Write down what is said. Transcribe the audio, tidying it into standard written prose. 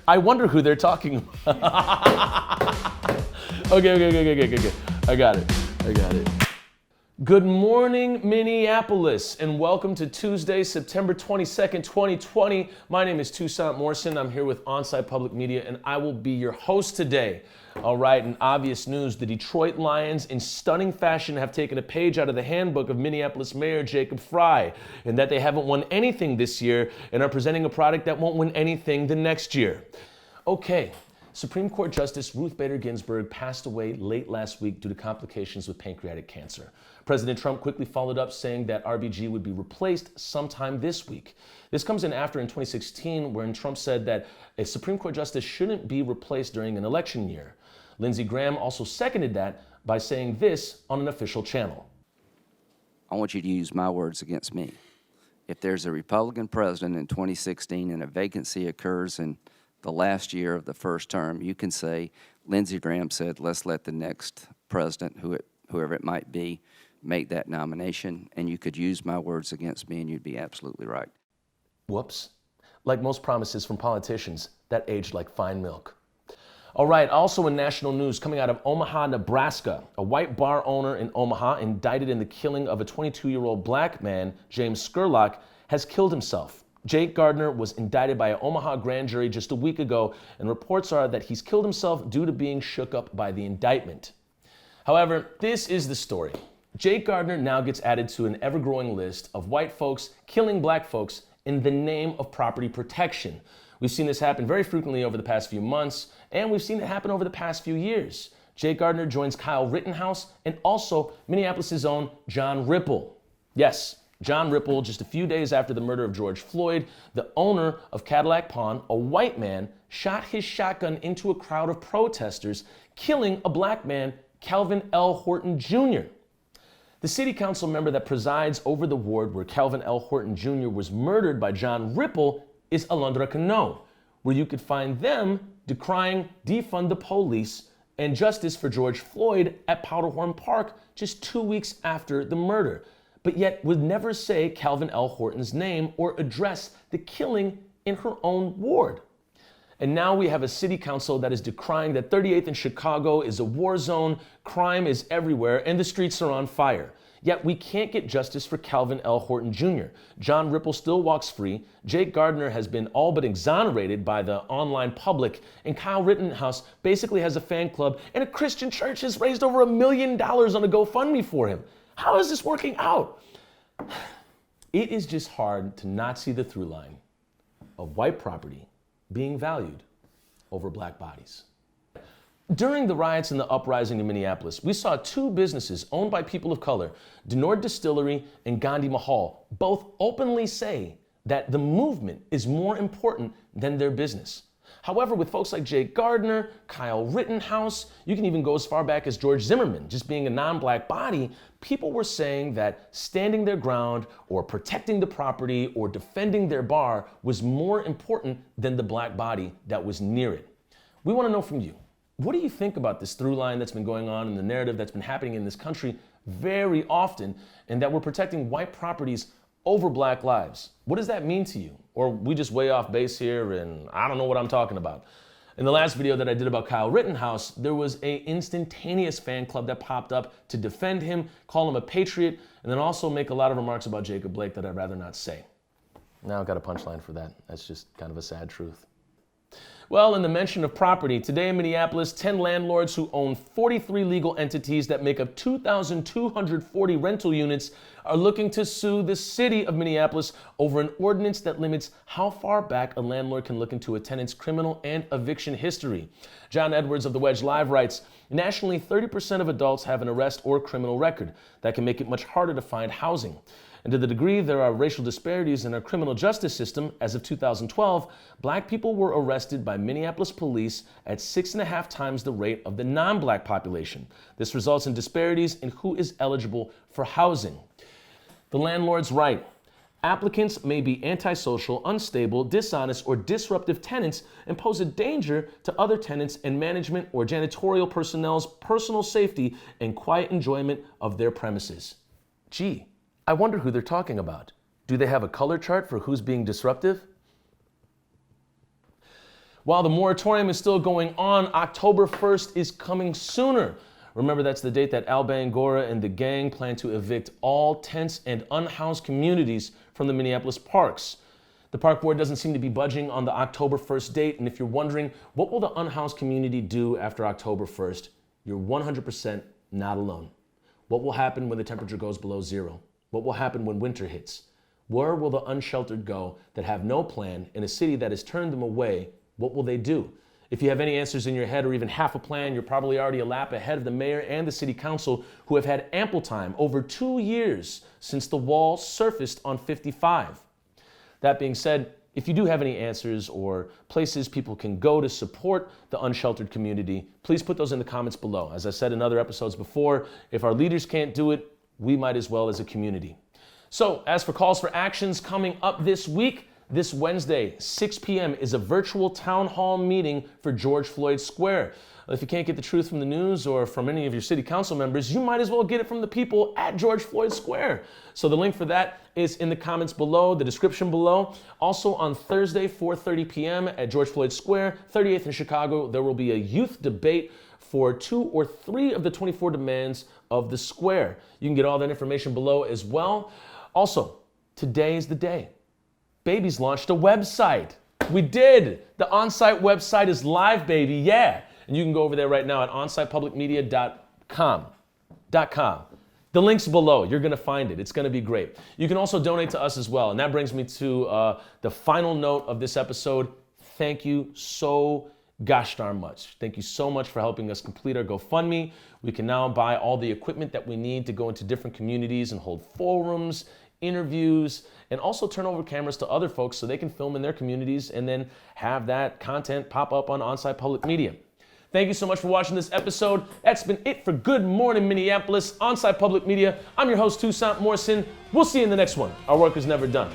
I wonder who they're talking about. Okay. I got it. Good morning, Minneapolis, and welcome to Tuesday, September 22nd, 2020. My name is Toussaint Morrison. I'm here with Onsite Public Media, and I will be your host today. All right, in obvious news, the Detroit Lions, in stunning fashion, have taken a page out of the handbook of Minneapolis Mayor Jacob Frey, in that they haven't won anything this year and are presenting a product that won't win anything the next year. Okay. Supreme Court Justice Ruth Bader Ginsburg passed away late last week due to complications with pancreatic cancer. President Trump quickly followed up saying that RBG would be replaced sometime this week. This comes in after in 2016 when Trump said that a Supreme Court justice shouldn't be replaced during an election year. Lindsey Graham also seconded that by saying this on an official channel. I want you to use my words against me. If there's a Republican president in 2016 and a vacancy occurs in the last year of the first term, you can say, Lindsey Graham said, let's let the next president, whoever it might be, make that nomination, and you could use my words against me, and you'd be absolutely right. Whoops. Like most promises from politicians, that aged like fine milk. All right, also in national news, coming out of Omaha, Nebraska, a white bar owner in Omaha indicted in the killing of a 22-year-old black man, James Scurlock, has killed himself. Jake Gardner was indicted by an Omaha grand jury just a week ago, and reports are that he's killed himself due to being shook up by the indictment. However, this is the story. Jake Gardner now gets added to an ever-growing list of white folks killing black folks in the name of property protection. We've seen this happen very frequently over the past few months, and we've seen it happen over the past few years. Jake Gardner joins Kyle Rittenhouse and also Minneapolis' own John Ripple. Yes, John Ripple, just a few days after the murder of George Floyd, the owner of Cadillac Pawn, a white man, shot his shotgun into a crowd of protesters, killing a black man, Calvin L. Horton Jr. The city council member that presides over the ward where Calvin L. Horton Jr. was murdered by John Ripple is Alondra Cano, where you could find them decrying defund the police and justice for George Floyd at Powderhorn Park just 2 weeks after the murder, but yet would never say Calvin L. Horton's name or address the killing in her own ward. And now we have a city council that is decrying that 38th and Chicago is a war zone, crime is everywhere, and the streets are on fire. Yet we can't get justice for Calvin L. Horton Jr. John Ripple still walks free, Jake Gardner has been all but exonerated by the online public, and Kyle Rittenhouse basically has a fan club, and a Christian church has raised over $1 million on a GoFundMe for him. How is this working out? It is just hard to not see the through line of white property being valued over black bodies. During the riots and the uprising in Minneapolis, we saw two businesses owned by people of color, Denord Distillery and Gandhi Mahal, both openly say that the movement is more important than their business. However, with folks like Jake Gardner, Kyle Rittenhouse, you can even go as far back as George Zimmerman, just being a non-black body, people were saying that standing their ground or protecting the property or defending their bar was more important than the black body that was near it. We want to know from you, what do you think about this through line that's been going on in the narrative that's been happening in this country very often, and that we're protecting white properties over black lives? What does that mean to you? Or we just way off base here and I don't know what I'm talking about. In the last video that I did about Kyle Rittenhouse, there was an instantaneous fan club that popped up to defend him, call him a patriot, and then also make a lot of remarks about Jacob Blake that I'd rather not say. Now I've got a punchline for that. That's just kind of a sad truth. Well, in the mention of property, today in Minneapolis, 10 landlords who own 43 legal entities that make up 2,240 rental units are looking to sue the city of Minneapolis over an ordinance that limits how far back a landlord can look into a tenant's criminal and eviction history. John Edwards of The Wedge Live writes, nationally, 30% of adults have an arrest or criminal record. That can make it much harder to find housing. And to the degree there are racial disparities in our criminal justice system, as of 2012, black people were arrested by Minneapolis police at 6.5 times the rate of the non-black population. This results in disparities in who is eligible for housing. The landlords write, applicants may be antisocial, unstable, dishonest, or disruptive tenants and pose a danger to other tenants and management or janitorial personnel's personal safety and quiet enjoyment of their premises. Gee, I wonder who they're talking about. Do they have a color chart for who's being disruptive? While the moratorium is still going on, October 1st is coming sooner. Remember, that's the date that Al Bangura and the gang plan to evict all tents and unhoused communities from the Minneapolis parks. The park board doesn't seem to be budging on the October 1st date, and if you're wondering, what will the unhoused community do after October 1st, you're 100% not alone. What will happen when the temperature goes below zero? What will happen when winter hits? Where will the unsheltered go that have no plan in a city that has turned them away? What will they do? If you have any answers in your head or even half a plan, you're probably already a lap ahead of the mayor and the city council, who have had ample time, over 2 years since the wall surfaced on 55. That being said, if you do have any answers or places people can go to support the unsheltered community, please put those in the comments below. As I said in other episodes before, if our leaders can't do it, we might as well as a community. So, as for calls for actions coming up this week, this Wednesday, 6 p.m. is a virtual town hall meeting for George Floyd Square. If you can't get the truth from the news or from any of your city council members, you might as well get it from the people at George Floyd Square. So the link for that is in the comments below, the description below. Also on Thursday, 4:30 p.m. at George Floyd Square, 38th in Chicago, there will be a youth debate for 2 or 3 of the 24 demands of the square. You can get all that information below as well. Also, today is the day. Baby's launched a website. We did. The on-site website is live, baby. Yeah. And you can go over there right now at onsitepublicmedia.com. The link's below. You're going to find it. It's going to be great. You can also donate to us as well. And that brings me to the final note of this episode. Thank you so gosh darn much. Thank you so much for helping us complete our GoFundMe. We can now buy all the equipment that we need to go into different communities and hold forums, interviews, and also turn over cameras to other folks so they can film in their communities and then have that content pop up on On-Site Public Media. Thank you so much for watching this episode. That's been it for Good Morning Minneapolis, On-Site Public Media. I'm your host, Toussaint Morrison. We'll see you in the next one. Our work is never done.